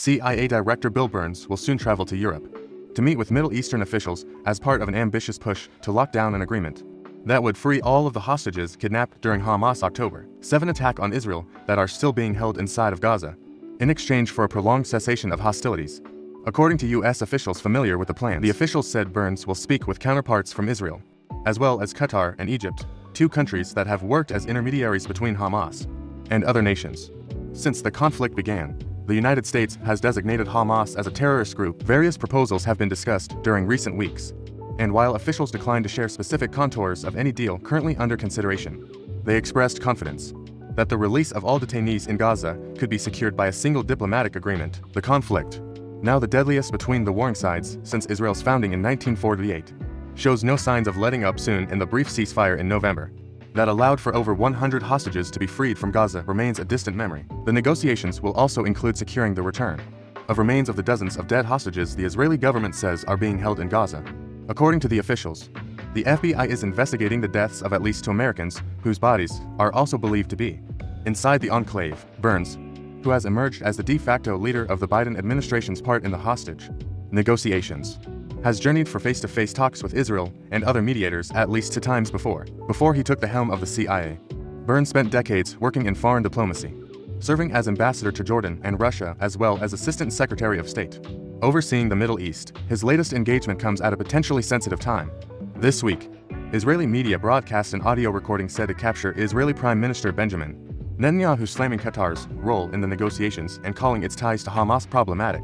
CIA Director Bill Burns will soon travel to Europe to meet with Middle Eastern officials as part of an ambitious push to lock down an agreement that would free all of the hostages kidnapped during Hamas October 7 attack on Israel that are still being held inside of Gaza, in exchange for a prolonged cessation of hostilities. According to U.S. officials familiar with the plan, the officials said Burns will speak with counterparts from Israel, as well as Qatar and Egypt, two countries that have worked as intermediaries between Hamas and other nations. Since the conflict began, the United States has designated Hamas as a terrorist group. Various proposals have been discussed during recent weeks, and while officials declined to share specific contours of any deal currently under consideration, they expressed confidence that the release of all detainees in Gaza could be secured by a single diplomatic agreement. The conflict, now the deadliest between the warring sides since Israel's founding in 1948, shows no signs of letting up. Soon in the brief ceasefire in November that allowed for over 100 hostages to be freed from Gaza remains a distant memory. The negotiations will also include securing the return of remains of the dozens of dead hostages the Israeli government says are being held in Gaza. According to the officials, the FBI is investigating the deaths of at least 2 Americans whose bodies are also believed to be inside the enclave. Burns, who has emerged as the de facto leader of the Biden administration's part in the hostage negotiations, has journeyed for face-to-face talks with Israel and other mediators at least 2 times before. Before he took the helm of the CIA, Burns spent decades working in foreign diplomacy, serving as ambassador to Jordan and Russia as well as Assistant Secretary of State, overseeing the Middle East. His latest engagement comes at a potentially sensitive time. This week, Israeli media broadcast an audio recording said to capture Israeli Prime Minister Benjamin Netanyahu slamming Qatar's role in the negotiations and calling its ties to Hamas problematic.